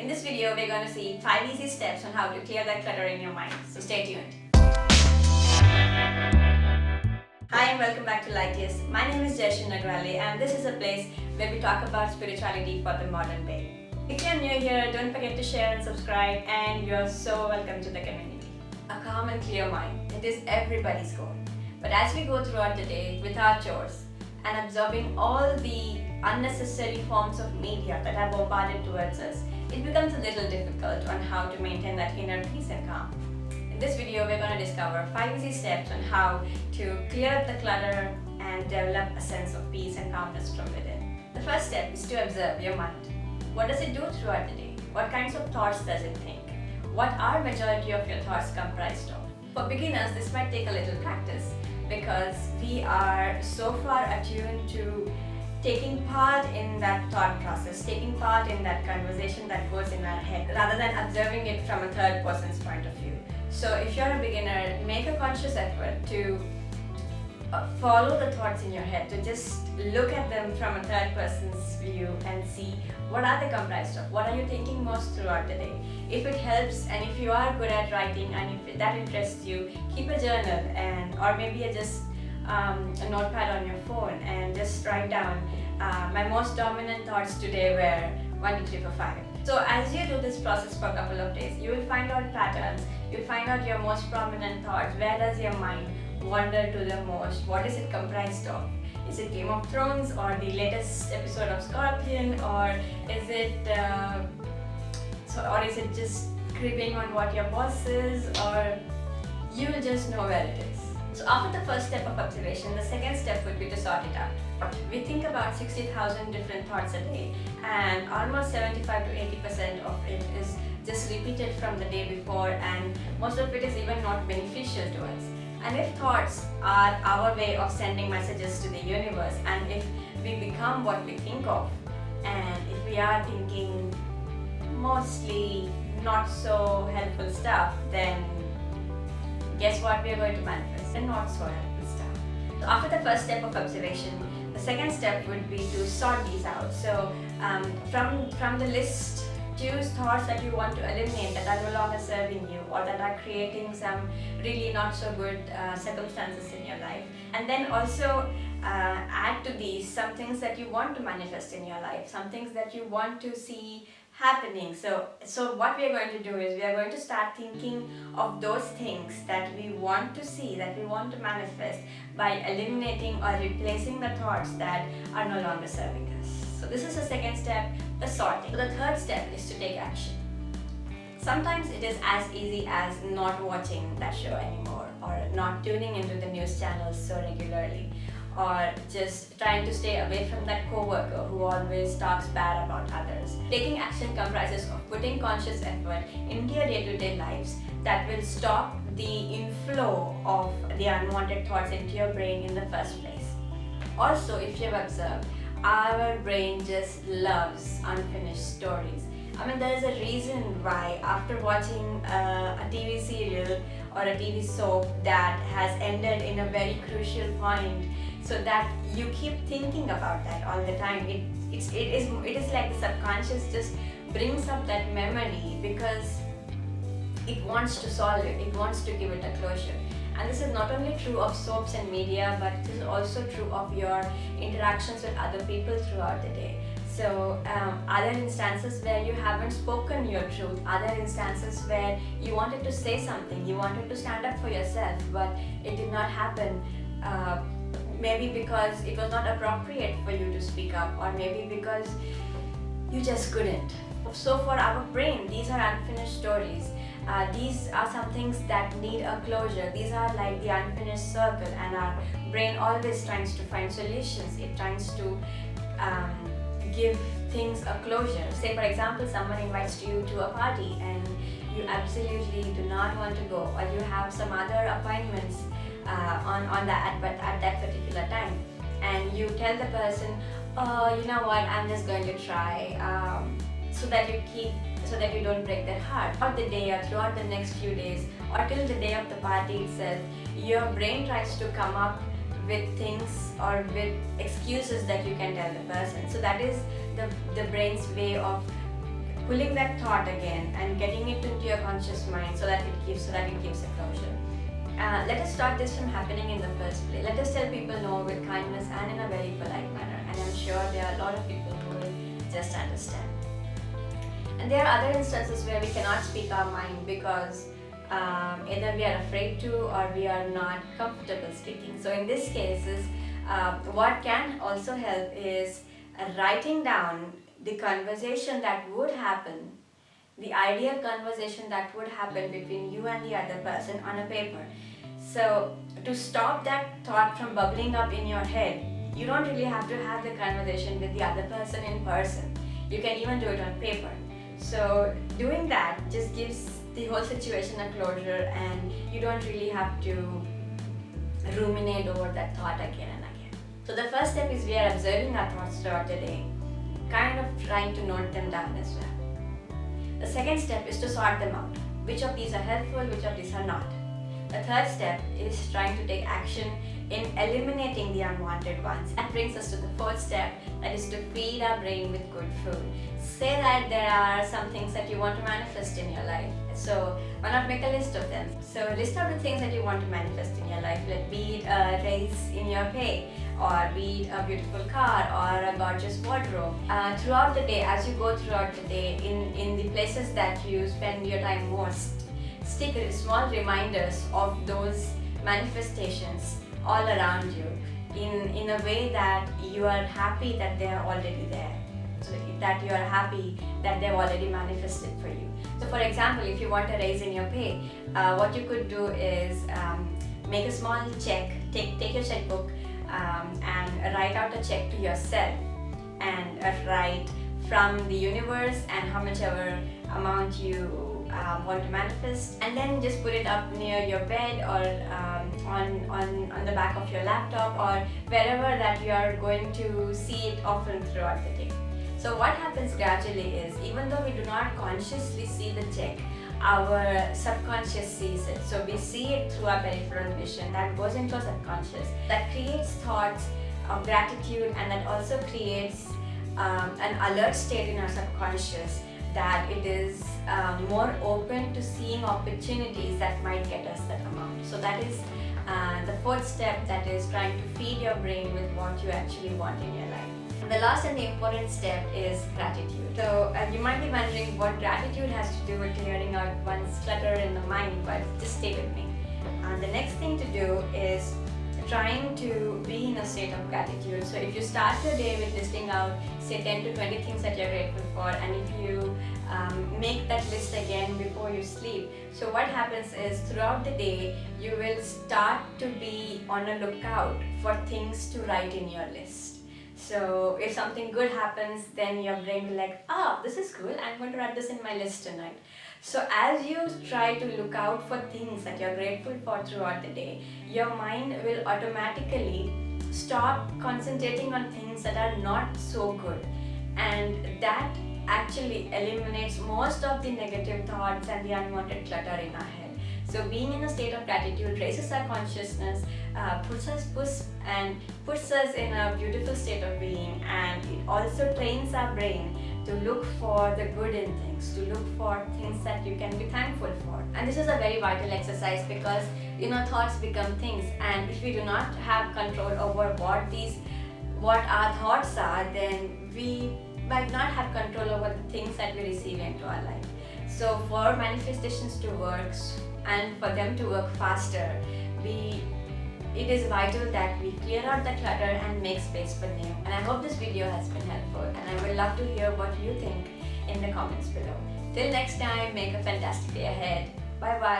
this video, we're going to see 5 easy steps on how to clear that clutter in your mind. So stay tuned. Hi and welcome back to Lightyears. My name is Jayasri Nagrale and this is a place where we talk about spirituality for the modern day. If you're new here, don't forget to share and subscribe, and you're so welcome to the community. A calm and clear mind, it is everybody's goal. But as we go throughout the day with our chores and absorbing all the unnecessary forms of media that are bombarded towards us, it becomes a little difficult on how to maintain that inner peace and calm. In this video, we're going to discover 5 easy steps on how to clear up the clutter and develop a sense of peace and calmness from within. The first step is to observe your mind. What does it do throughout the day? What kinds of thoughts does it think? What are majority of your thoughts comprised of? For beginners, this might take a little practice because we are so far attuned to taking part in that thought process, taking part in that conversation that goes in our head, rather than observing it from a third person's point of view. So if you're a beginner, make a conscious effort to follow the thoughts in your head, to just look at them from a third person's view and see what are they comprised of, what are you thinking most throughout the day. If it helps and if you are good at writing and if that interests you, keep a journal or maybe just a notepad on your phone and just write down my most dominant thoughts today were 1, 2, 3, 4, 5. So as you do this process for a couple of days, you will find out patterns, you'll find out your most prominent thoughts. Where does your mind wander to the most? What is it comprised of? Is it Game of Thrones or the latest episode of Scorpion, or is it just cribbing on what your boss is, or you will just know where it is. So after the first step of observation, the second step would be to sort it out. We think about 60,000 different thoughts a day, and almost 75 to 80% of it is just repeated from the day before, and most of it is even not beneficial to us. And if thoughts are our way of sending messages to the universe, and if we become what we think of, and if we are thinking mostly not so helpful stuff, then guess what we are going to manifest? And not so helpful stuff. So after the first step of observation, the second step would be to sort these out. So from the list, choose thoughts that you want to eliminate, that are no longer serving you or that are creating some really not so good circumstances in your life. And then also add to these some things that you want to manifest in your life, some things that you want to see happening. So what we are going to do is we are going to start thinking of those things that we want to see, that we want to manifest, by eliminating or replacing the thoughts that are no longer serving us. So this is the second step, the sorting. So the third step is to take action. Sometimes it is as easy as not watching that show anymore, or not tuning into the news channels so regularly, or just trying to stay away from that coworker who always talks bad about others. Taking action comprises of putting conscious effort into your day-to-day lives that will stop the inflow of the unwanted thoughts into your brain in the first place. Also, if you've observed, our brain just loves unfinished stories. I mean, there is a reason why after watching a TV serial or a TV soap that has ended in a very crucial point, so that you keep thinking about that all the time. It is like the subconscious just brings up that memory because it wants to solve it, it wants to give it a closure. And this is not only true of soaps and media, but it is also true of your interactions with other people throughout the day. So other instances where you haven't spoken your truth, other instances where you wanted to say something, you wanted to stand up for yourself, but it did not happen. Maybe because it was not appropriate for you to speak up, or maybe because you just couldn't. So for our brain, these are unfinished stories. These are some things that need a closure. These are like the unfinished circle, and our brain always tries to find solutions. It tries to give things a closure. Say for example, someone invites you to a party and you absolutely do not want to go, or you have some other appointments at that particular time, and you tell the person, oh, you know what, I'm just going to try, so that you don't break their heart. Throughout the day or throughout the next few days or till the day of the party itself, your brain tries to come up with things or with excuses that you can tell the person. So that is the brain's way of pulling that thought again and getting it into your conscious mind so that it gives a closure. Let us start this from happening in the first place. Let us tell people no with kindness and in a very polite manner, and I'm sure there are a lot of people who will just understand. And there are other instances where we cannot speak our mind because either we are afraid to or we are not comfortable speaking. So in these cases, what can also help is writing down the conversation that would happen, the ideal conversation that would happen between you and the other person on a paper. So to stop that thought from bubbling up in your head, you don't really have to have the conversation with the other person in person. You can even do it on paper. So doing that just gives the whole situation a closure, and you don't really have to ruminate over that thought again and again. So the first step is we are observing our thoughts throughout the day, kind of trying to note them down as well. The second step is to sort them out. Which of these are helpful, which of these are not. The third step is trying to take action in eliminating the unwanted ones. That brings us to the fourth step, that is to feed our brain with good food. Say that there are some things that you want to manifest in your life. So why not make a list of them? So list out the things that you want to manifest in your life, like be it a raise in your pay, or be it a beautiful car, or a gorgeous wardrobe. Throughout the day, as you go throughout the day, in the places that you spend your time most, stick small reminders of those manifestations all around you in a way that you are happy that they are already there, so that you are happy that they've already manifested for you. So for example, if you want a raise in your pay, what you could do is make a small check, take your checkbook and write out a check to yourself and write from the universe and how much ever amount you want to manifest, and then just put it up near your bed or on the back of your laptop or wherever that you are going to see it often throughout the day. So what happens gradually is, even though we do not consciously see the check, our subconscious sees it. So we see it through our peripheral vision that goes into our subconscious, that creates thoughts of gratitude, and that also creates an alert state in our subconscious that it is more open to seeing opportunities that might get us that amount. So that is the fourth step, that is trying to feed your brain with what you actually want in your life. The last and the important step is gratitude. So you might be wondering what gratitude has to do with clearing out one's clutter in the mind, but just stay with me. The next thing to do is trying to be in a state of gratitude. So if you start your day with listing out, say 10 to 20 things that you're grateful for, and if you make that list again before you sleep, so what happens is throughout the day you will start to be on a lookout for things to write in your list. So if something good happens, then your brain will be like, this is cool, I'm going to write this in my list tonight. So as you try to look out for things that you're grateful for throughout the day, your mind will automatically stop concentrating on things that are not so good, and that actually eliminates most of the negative thoughts and the unwanted clutter in our head. So being in a state of gratitude raises our consciousness, puts us in a beautiful state of being, and it also trains our brain to look for the good in things, to look for things that you can be thankful for. And this is a very vital exercise because thoughts become things, and if we do not have control over what our thoughts are, then we might not have control over the things that we receive into our life. So for manifestations to work and for them to work faster, it is vital that we clear out the clutter and make space for new. And I hope this video has been helpful, and I would love to hear what you think in the comments below. Till next time, make a fantastic day ahead. Bye bye.